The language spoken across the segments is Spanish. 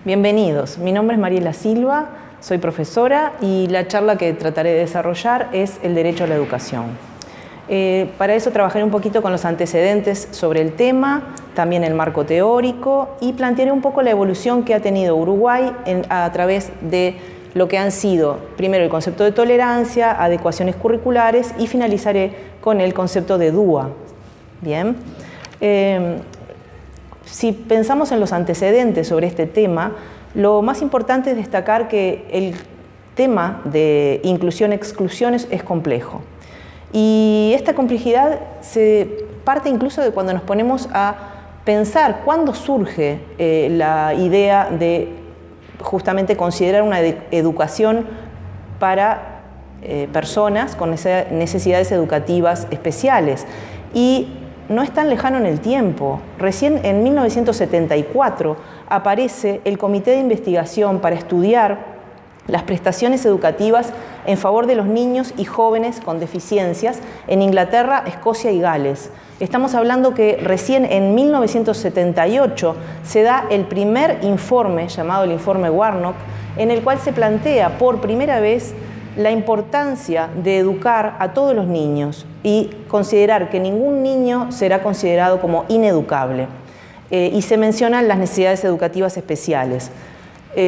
Bienvenidos, mi nombre es Mariela Silva, soy profesora y la charla que trataré de desarrollar es el derecho a la educación. Para eso trabajaré un poquito con los antecedentes sobre el tema, también el marco teórico y plantearé un poco la evolución que ha tenido Uruguay a través de lo que han sido primero el concepto de tolerancia, adecuaciones curriculares y finalizaré con el concepto de DUA. Bien. Si pensamos en los antecedentes sobre este tema, lo más importante es destacar que el tema de inclusión-exclusión es complejo. Y esta complejidad se parte incluso de cuando nos ponemos a pensar cuándo surge la idea de justamente considerar una educación para personas con necesidades educativas especiales. Y no es tan lejano en el tiempo. Recién en 1974 aparece el Comité de Investigación para estudiar las prestaciones educativas en favor de los niños y jóvenes con deficiencias en Inglaterra, Escocia y Gales. Estamos hablando que recién en 1978 se da el primer informe, llamado el informe Warnock, en el cual se plantea por primera vez la importancia de educar a todos los niños y considerar que ningún niño será considerado como ineducable. Y se mencionan las necesidades educativas especiales.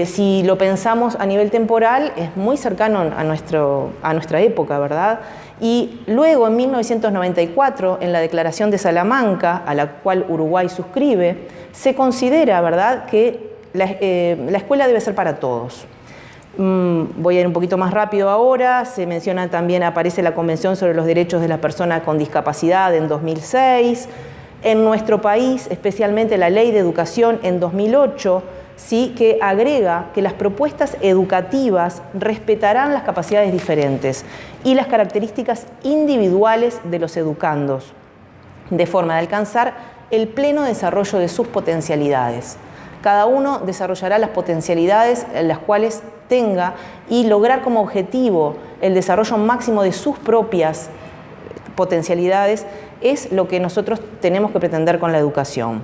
Si lo pensamos a nivel temporal, es muy cercano a nuestra época, ¿verdad? Y luego, en 1994, en la Declaración de Salamanca, a la cual Uruguay suscribe, se considera, ¿verdad?, que la escuela debe ser para todos. Voy a ir un poquito más rápido ahora. Se menciona también, aparece la Convención sobre los Derechos de las Personas con Discapacidad en 2006. En nuestro país, especialmente la Ley de Educación en 2008, sí, que agrega que las propuestas educativas respetarán las capacidades diferentes y las características individuales de los educandos, de forma de alcanzar el pleno desarrollo de sus potencialidades. Cada uno desarrollará las potencialidades en las cuales tenga y lograr como objetivo el desarrollo máximo de sus propias potencialidades es lo que nosotros tenemos que pretender con la educación.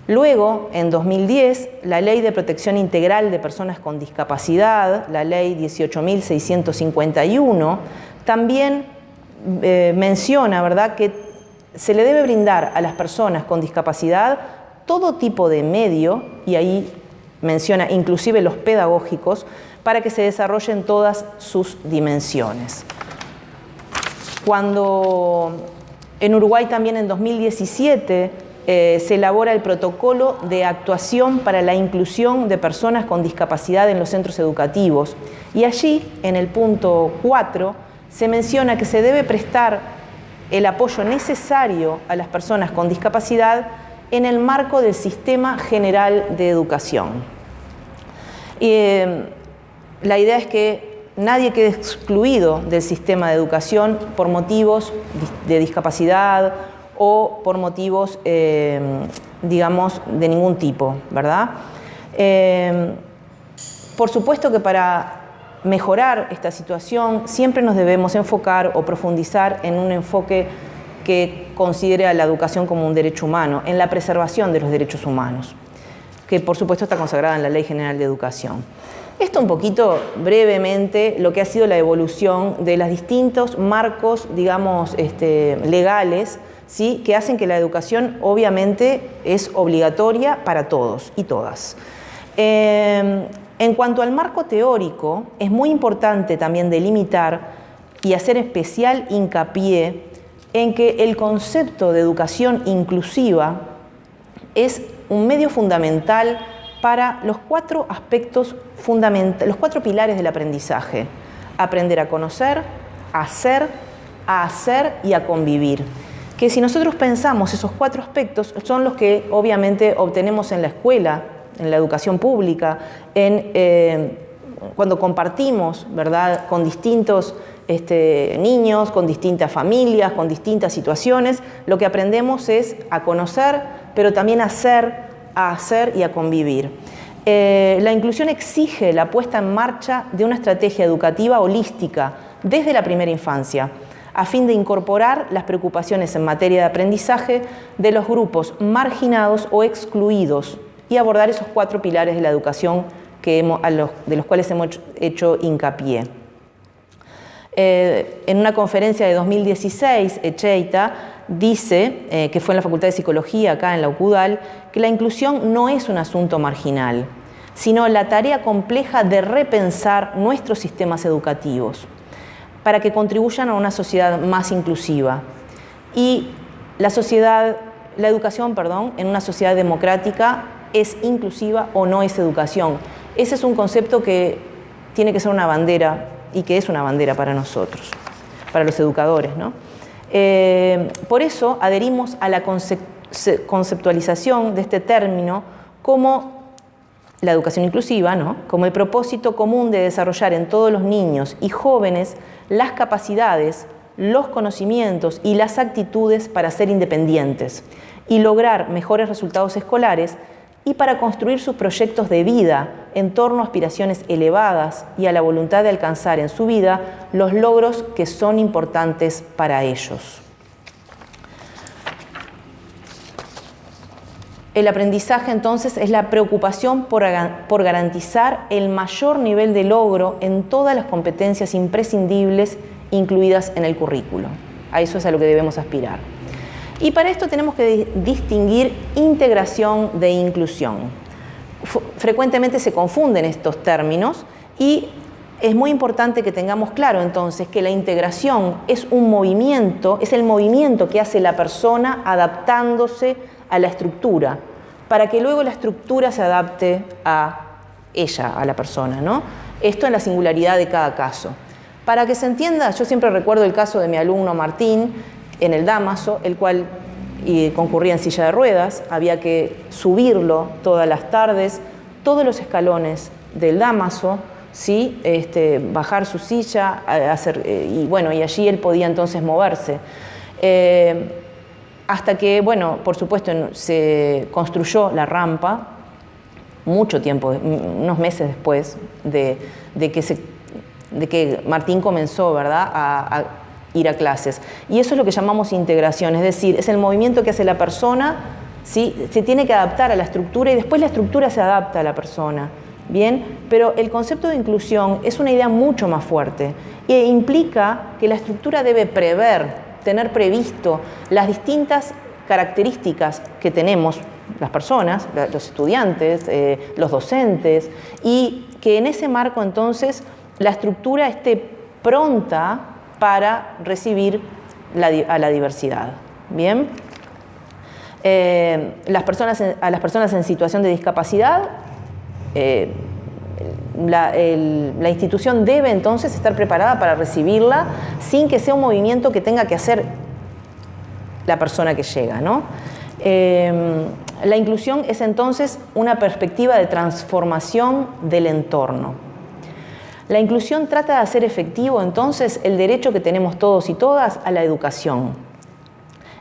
Luego, en 2010, la Ley de Protección Integral de Personas con Discapacidad, la Ley 18.651, también menciona, ¿verdad?, que se le debe brindar a las personas con discapacidad todo tipo de medio, y ahí menciona inclusive los pedagógicos, para que se desarrollen todas sus dimensiones. Cuando en Uruguay también en 2017 se elabora el protocolo de actuación para la inclusión de personas con discapacidad en los centros educativos, y allí, en el punto 4, se menciona que se debe prestar el apoyo necesario a las personas con discapacidad en el marco del Sistema General de Educación. La idea es que nadie quede excluido del sistema de educación por motivos de discapacidad o por motivos, digamos, de ningún tipo, ¿verdad? Por supuesto que para mejorar esta situación siempre nos debemos enfocar o profundizar en un enfoque que considere a la educación como un derecho humano, en la preservación de los derechos humanos, que por supuesto está consagrada en la Ley General de Educación. Esto un poquito brevemente lo que ha sido la evolución de los distintos marcos, digamos, legales, ¿sí?, que hacen que la educación obviamente es obligatoria para todos y todas. En cuanto al marco teórico, es muy importante también delimitar y hacer especial hincapié en que el concepto de educación inclusiva es un medio fundamental para los cuatro aspectos fundamentales, los cuatro pilares del aprendizaje: aprender a conocer, a hacer y a convivir. Que si nosotros pensamos esos cuatro aspectos, son los que obviamente obtenemos en la escuela, en la educación pública, cuando compartimos, ¿verdad?, con distintos niños, con distintas familias, con distintas situaciones. Lo que aprendemos es a conocer, pero también a hacer y a convivir. La inclusión exige la puesta en marcha de una estrategia educativa holística desde la primera infancia, a fin de incorporar las preocupaciones en materia de aprendizaje de los grupos marginados o excluidos y abordar esos 4 pilares de la educación de los cuales hemos hecho hincapié. En una conferencia de 2016, Echeita dice, que fue en la Facultad de Psicología, acá en la UCUDAL, que la inclusión no es un asunto marginal, sino la tarea compleja de repensar nuestros sistemas educativos para que contribuyan a una sociedad más inclusiva. Y la educación, en una sociedad democrática es inclusiva o no es educación. Ese es un concepto que tiene que ser una bandera y que es una bandera para nosotros, para los educadores, ¿no? Por eso adherimos a la conceptualización de este término como la educación inclusiva, ¿no? Como el propósito común de desarrollar en todos los niños y jóvenes las capacidades, los conocimientos y las actitudes para ser independientes y lograr mejores resultados escolares y para construir sus proyectos de vida en torno a aspiraciones elevadas y a la voluntad de alcanzar en su vida los logros que son importantes para ellos. El aprendizaje, entonces, es la preocupación por garantizar el mayor nivel de logro en todas las competencias imprescindibles incluidas en el currículo. A eso es a lo que debemos aspirar. Y para esto tenemos que distinguir integración de inclusión. Frecuentemente se confunden estos términos y es muy importante que tengamos claro entonces que la integración es un movimiento, es el movimiento que hace la persona adaptándose a la estructura, para que luego la estructura se adapte a ella, a la persona, ¿no? Esto en la singularidad de cada caso. Para que se entienda, yo siempre recuerdo el caso de mi alumno Martín en el Dámaso, el cual concurría en silla de ruedas, había que subirlo todas las tardes, todos los escalones del Dámaso, ¿sí? Bajar su silla, y allí él podía entonces moverse. Hasta que, por supuesto, se construyó la rampa, mucho tiempo, unos meses después de que Martín comenzó, ¿verdad?, a ir a clases. Y eso es lo que llamamos integración, es decir, es el movimiento que hace la persona, ¿sí? Se tiene que adaptar a la estructura y después la estructura se adapta a la persona, ¿bien? Pero el concepto de inclusión es una idea mucho más fuerte e implica que la estructura debe tener previsto las distintas características que tenemos las personas, los estudiantes, los docentes, y que en ese marco entonces la estructura esté pronta para recibir a la diversidad. ¿Bien? A las personas en situación de discapacidad, la institución debe entonces estar preparada para recibirla sin que sea un movimiento que tenga que hacer la persona que llega, ¿no? La inclusión es entonces una perspectiva de transformación del entorno. La inclusión trata de hacer efectivo entonces el derecho que tenemos todos y todas a la educación,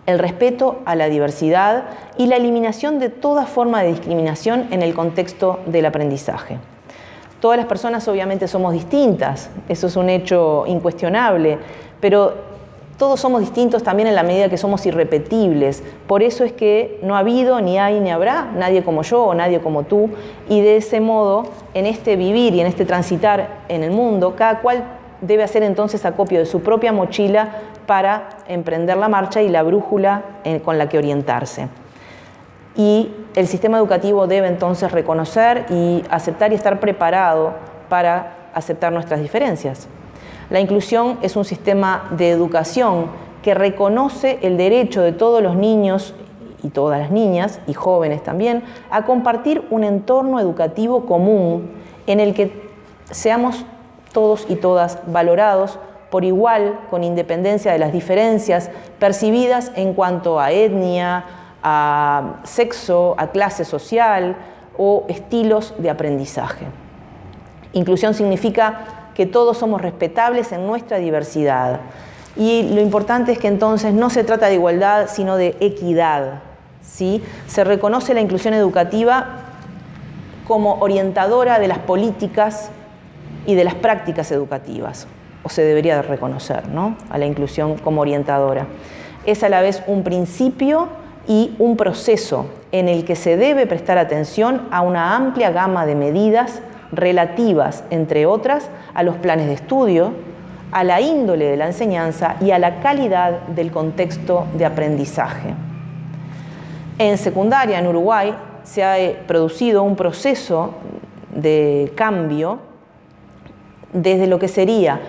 el respeto a la diversidad y la eliminación de toda forma de discriminación en el contexto del aprendizaje. Todas las personas obviamente somos distintas, eso es un hecho incuestionable, pero todos somos distintos también en la medida que somos irrepetibles. Por eso es que no ha habido, ni hay, ni habrá nadie como yo o nadie como tú. Y de ese modo, en este vivir y en este transitar en el mundo, cada cual debe hacer entonces acopio de su propia mochila para emprender la marcha y la brújula con la que orientarse. Y el sistema educativo debe entonces reconocer y aceptar y estar preparado para aceptar nuestras diferencias. La inclusión es un sistema de educación que reconoce el derecho de todos los niños y todas las niñas y jóvenes también a compartir un entorno educativo común en el que seamos todos y todas valorados por igual, con independencia de las diferencias percibidas en cuanto a etnia, a sexo, a clase social o estilos de aprendizaje. Inclusión significa que todos somos respetables en nuestra diversidad. Y lo importante es que entonces no se trata de igualdad, sino de equidad, ¿sí? Se reconoce la inclusión educativa como orientadora de las políticas y de las prácticas educativas, o se debería de reconocer, ¿no?, a la inclusión como orientadora. Es a la vez un principio y un proceso en el que se debe prestar atención a una amplia gama de medidas relativas, entre otras, a los planes de estudio, a la índole de la enseñanza y a la calidad del contexto de aprendizaje. En secundaria, en Uruguay, se ha producido un proceso de cambio desde lo que sería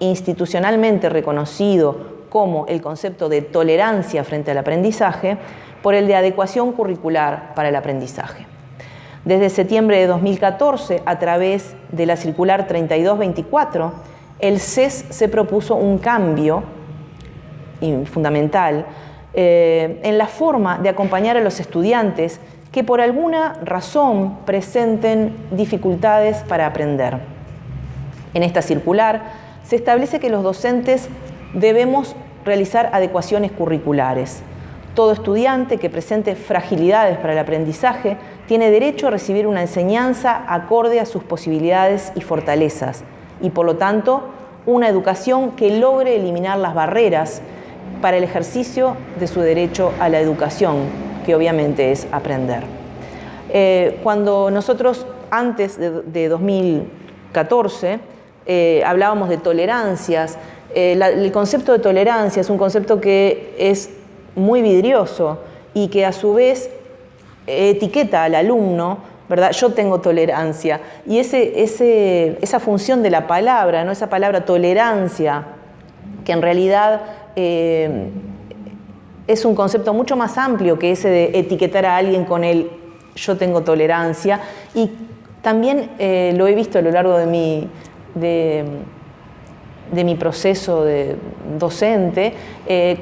institucionalmente reconocido como el concepto de tolerancia frente al aprendizaje por el de adecuación curricular para el aprendizaje. Desde septiembre de 2014, a través de la circular 3224, el CES se propuso un cambio fundamental en la forma de acompañar a los estudiantes que por alguna razón presenten dificultades para aprender. En esta circular se establece que los docentes debemos realizar adecuaciones curriculares. Todo estudiante que presente fragilidades para el aprendizaje tiene derecho a recibir una enseñanza acorde a sus posibilidades y fortalezas y, por lo tanto, una educación que logre eliminar las barreras para el ejercicio de su derecho a la educación, que obviamente es aprender. Cuando nosotros, antes de 2014, hablábamos de tolerancias, el concepto de tolerancia es un concepto que es muy vidrioso y que a su vez etiqueta al alumno, ¿verdad? Yo tengo tolerancia. Y esa función de la palabra, ¿no? Esa palabra tolerancia, que en realidad es un concepto mucho más amplio que ese de etiquetar a alguien con el yo tengo tolerancia. Y también lo he visto a lo largo de mi proceso de docente,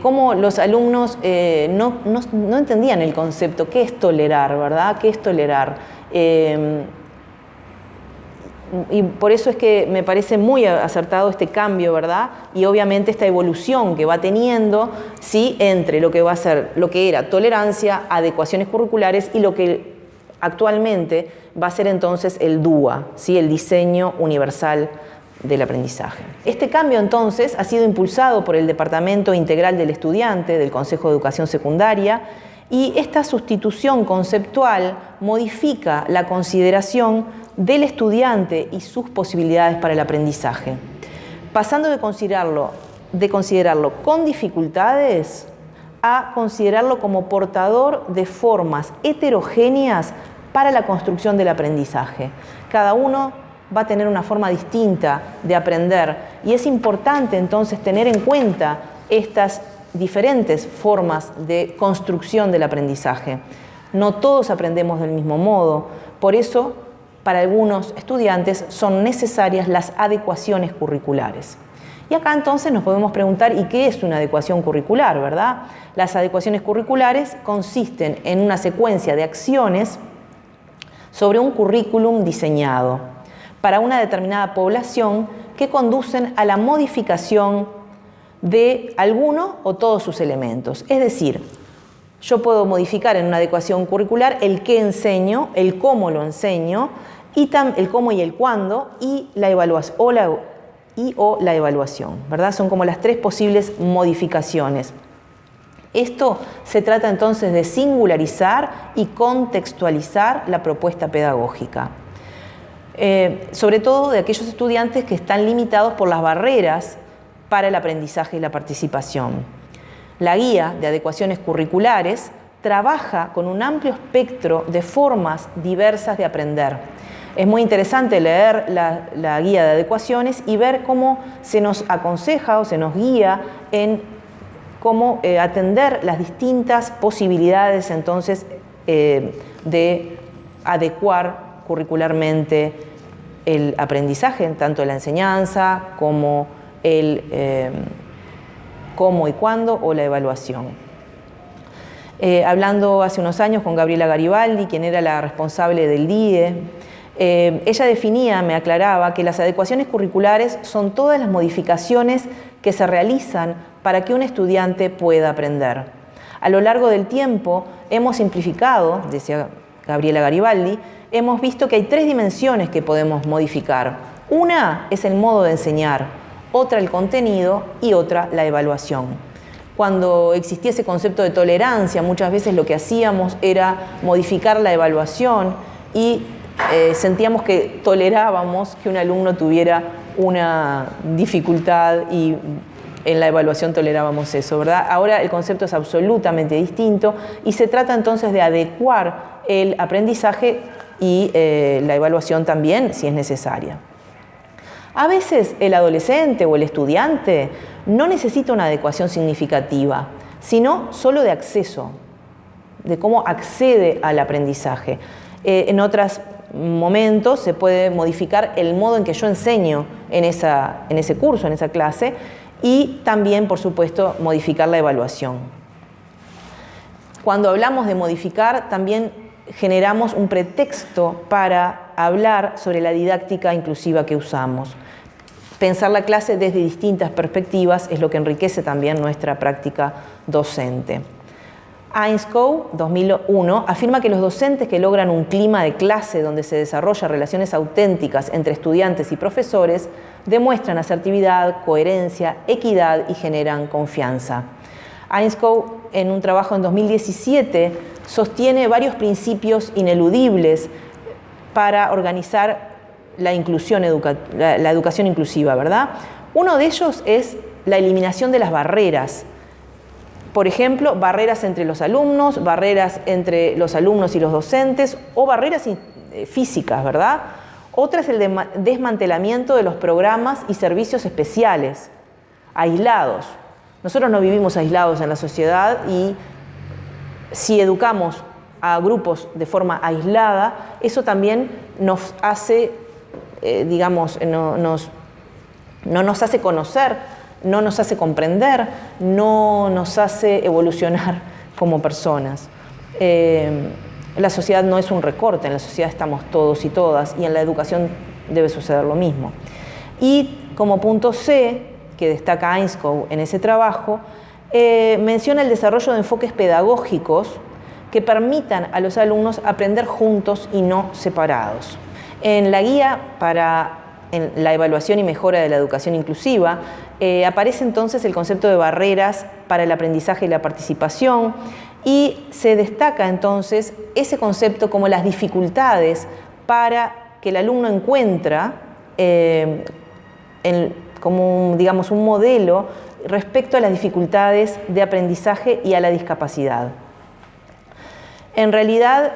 cómo los alumnos no entendían el concepto. ¿Qué es tolerar, verdad? ¿Qué es tolerar? Y por eso es que me parece muy acertado este cambio, ¿verdad? Y obviamente esta evolución que va teniendo, ¿sí?, entre lo que va a ser, lo que era tolerancia, adecuaciones curriculares y lo que actualmente va a ser entonces el DUA, ¿sí?, el diseño universal del aprendizaje. Este cambio entonces ha sido impulsado por el Departamento Integral del Estudiante del Consejo de Educación Secundaria y esta sustitución conceptual modifica la consideración del estudiante y sus posibilidades para el aprendizaje, pasando de considerarlo con dificultades a considerarlo como portador de formas heterogéneas para la construcción del aprendizaje. Cada uno va a tener una forma distinta de aprender y es importante entonces tener en cuenta estas diferentes formas de construcción del aprendizaje. No todos aprendemos del mismo modo, por eso para algunos estudiantes son necesarias las adecuaciones curriculares. Y acá entonces nos podemos preguntar, ¿y qué es una adecuación curricular, verdad? Las adecuaciones curriculares consisten en una secuencia de acciones sobre un currículum diseñado para una determinada población que conducen a la modificación de alguno o todos sus elementos. Es decir, yo puedo modificar en una adecuación curricular el qué enseño, el cómo lo enseño, y el cómo y el cuándo, y la evaluación o la evaluación, ¿verdad? Son como las tres posibles modificaciones. Esto se trata entonces de singularizar y contextualizar la propuesta pedagógica. Sobre todo de aquellos estudiantes que están limitados por las barreras para el aprendizaje y la participación. La guía de adecuaciones curriculares trabaja con un amplio espectro de formas diversas de aprender. Es muy interesante leer la guía de adecuaciones y ver cómo se nos aconseja o se nos guía en cómo atender las distintas posibilidades entonces de adecuar curricularmente el aprendizaje, tanto la enseñanza como el cómo y cuándo o la evaluación. Hablando hace unos años con Gabriela Garibaldi, quien era la responsable del DIE, ella definía, me aclaraba, que las adecuaciones curriculares son todas las modificaciones que se realizan para que un estudiante pueda aprender. A lo largo del tiempo hemos simplificado, decía Gabriela Garibaldi, hemos visto que hay tres dimensiones que podemos modificar. Una es el modo de enseñar, otra el contenido y otra la evaluación. Cuando existía ese concepto de tolerancia, muchas veces lo que hacíamos era modificar la evaluación y sentíamos que tolerábamos que un alumno tuviera una dificultad y en la evaluación tolerábamos eso, ¿verdad? Ahora el concepto es absolutamente distinto y se trata entonces de adecuar el aprendizaje y la evaluación también, si es necesaria. A veces el adolescente o el estudiante no necesita una adecuación significativa, sino solo de acceso, de cómo accede al aprendizaje. En otros momentos se puede modificar el modo en que yo enseño en ese curso, en esa clase, y también, por supuesto, modificar la evaluación. Cuando hablamos de modificar, también generamos un pretexto para hablar sobre la didáctica inclusiva que usamos. Pensar la clase desde distintas perspectivas es lo que enriquece también nuestra práctica docente. Ainscow, 2001, afirma que los docentes que logran un clima de clase donde se desarrollan relaciones auténticas entre estudiantes y profesores demuestran asertividad, coherencia, equidad y generan confianza. Ainscow, en un trabajo en 2017, sostiene varios principios ineludibles para organizar la educación inclusiva, ¿verdad? Uno de ellos es la eliminación de las barreras. Por ejemplo, barreras entre los alumnos, barreras entre los alumnos y los docentes o barreras físicas, ¿verdad? Otra es el desmantelamiento de los programas y servicios especiales, aislados. Nosotros no vivimos aislados en la sociedad y si educamos a grupos de forma aislada, eso también nos hace, no nos hace conocer, no nos hace comprender, no nos hace evolucionar como personas. La sociedad no es un recorte, en la sociedad estamos todos y todas, y en la educación debe suceder lo mismo. Y como punto C, que destaca Ainscow en ese trabajo, menciona el desarrollo de enfoques pedagógicos que permitan a los alumnos aprender juntos y no separados. En la guía para la evaluación y mejora de la educación inclusiva, aparece entonces el concepto de barreras para el aprendizaje y la participación y se destaca entonces ese concepto como las dificultades para que el alumno encuentra como un modelo respecto a las dificultades de aprendizaje y a la discapacidad. En realidad,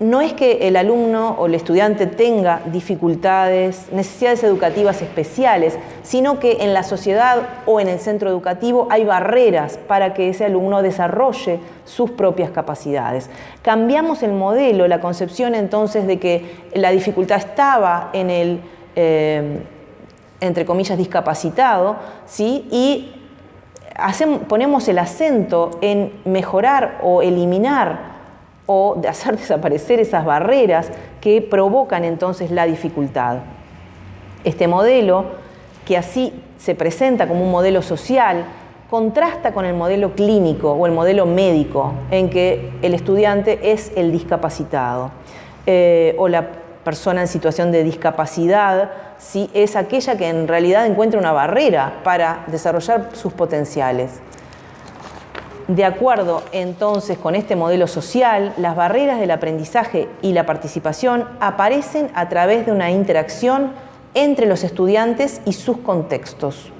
no es que el alumno o el estudiante tenga dificultades, necesidades educativas especiales, sino que en la sociedad o en el centro educativo hay barreras para que ese alumno desarrolle sus propias capacidades. Cambiamos el modelo, la concepción entonces de que la dificultad estaba en el, entre comillas, discapacitado, ¿sí? Y ponemos el acento en mejorar o eliminar o de hacer desaparecer esas barreras que provocan entonces la dificultad. Este modelo, que así se presenta como un modelo social, contrasta con el modelo clínico o el modelo médico, en que el estudiante es el discapacitado o la persona en situación de discapacidad, ¿sí? Es aquella que en realidad encuentra una barrera para desarrollar sus potenciales. De acuerdo entonces con este modelo social, las barreras del aprendizaje y la participación aparecen a través de una interacción entre los estudiantes y sus contextos.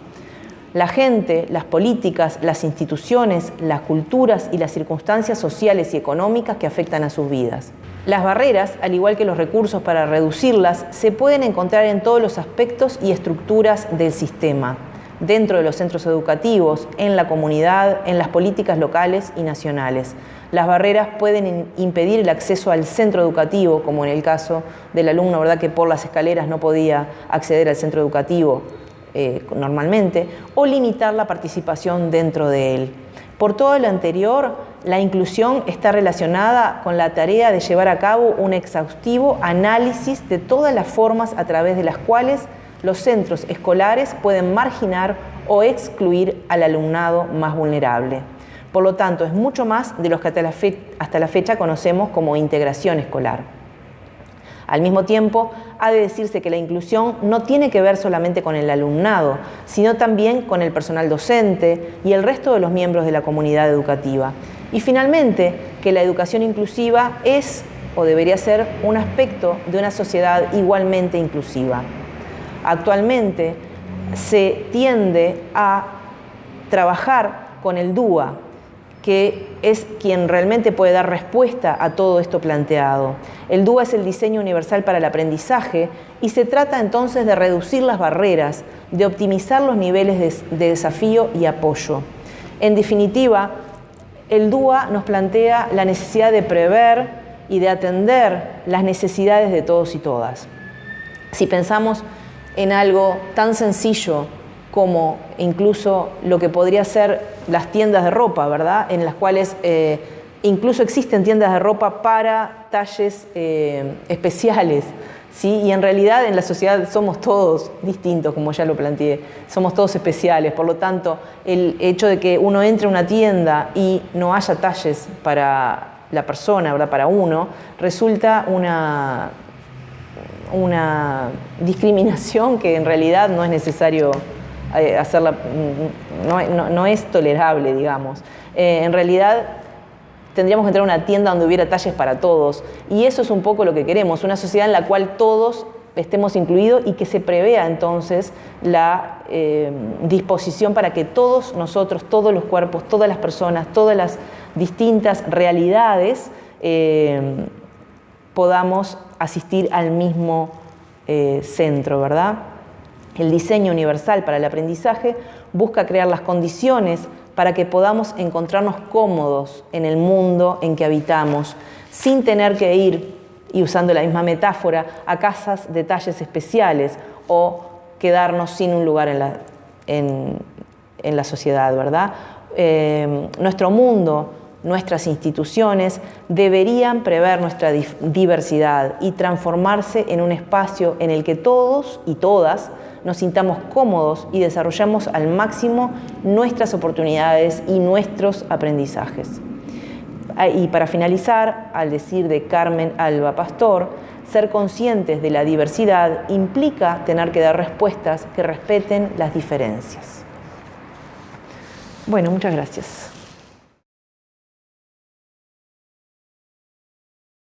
La gente, las políticas, las instituciones, las culturas y las circunstancias sociales y económicas que afectan a sus vidas. Las barreras, al igual que los recursos para reducirlas, se pueden encontrar en todos los aspectos y estructuras del sistema, dentro de los centros educativos, en la comunidad, en las políticas locales y nacionales. Las barreras pueden impedir el acceso al centro educativo, como en el caso del alumno, ¿verdad?, que por las escaleras no podía acceder al centro educativo normalmente, o limitar la participación dentro de él. Por todo lo anterior, la inclusión está relacionada con la tarea de llevar a cabo un exhaustivo análisis de todas las formas a través de las cuales los centros escolares pueden marginar o excluir al alumnado más vulnerable. Por lo tanto, es mucho más de lo que hasta la fecha conocemos como integración escolar. Al mismo tiempo, ha de decirse que la inclusión no tiene que ver solamente con el alumnado, sino también con el personal docente y el resto de los miembros de la comunidad educativa. Y finalmente, que la educación inclusiva es o debería ser un aspecto de una sociedad igualmente inclusiva. Actualmente se tiende a trabajar con el DUA, que es quien realmente puede dar respuesta a todo esto planteado. El DUA es el diseño universal para el aprendizaje y se trata entonces de reducir las barreras, de optimizar los niveles de desafío y apoyo. En definitiva, el DUA nos plantea la necesidad de prever y de atender las necesidades de todos y todas. Si pensamos en algo tan sencillo como incluso lo que podría ser las tiendas de ropa, ¿verdad? En las cuales incluso existen tiendas de ropa para talles especiales, ¿sí? Y en realidad en la sociedad somos todos distintos, como ya lo planteé, somos todos especiales. Por lo tanto, el hecho de que uno entre a una tienda y no haya talles para la persona, ¿verdad? Para uno, resulta una discriminación que en realidad no es necesario hacerla, no es tolerable, digamos. En realidad tendríamos que entrar a una tienda donde hubiera talles para todos, y eso es un poco lo que queremos, una sociedad en la cual todos estemos incluidos y que se prevea entonces la disposición para que todos nosotros, todos los cuerpos, todas las personas, todas las distintas realidades podamos asistir al mismo centro, ¿verdad? El diseño universal para el aprendizaje busca crear las condiciones para que podamos encontrarnos cómodos en el mundo en que habitamos, sin tener que ir, y usando la misma metáfora, a casas de talles especiales o quedarnos sin un lugar en la sociedad, ¿verdad? Nuestro mundo, nuestras instituciones deberían prever nuestra diversidad y transformarse en un espacio en el que todos y todas nos sintamos cómodos y desarrollamos al máximo nuestras oportunidades y nuestros aprendizajes. Y para finalizar, al decir de Carmen Alba Pastor, ser conscientes de la diversidad implica tener que dar respuestas que respeten las diferencias. Bueno, muchas gracias.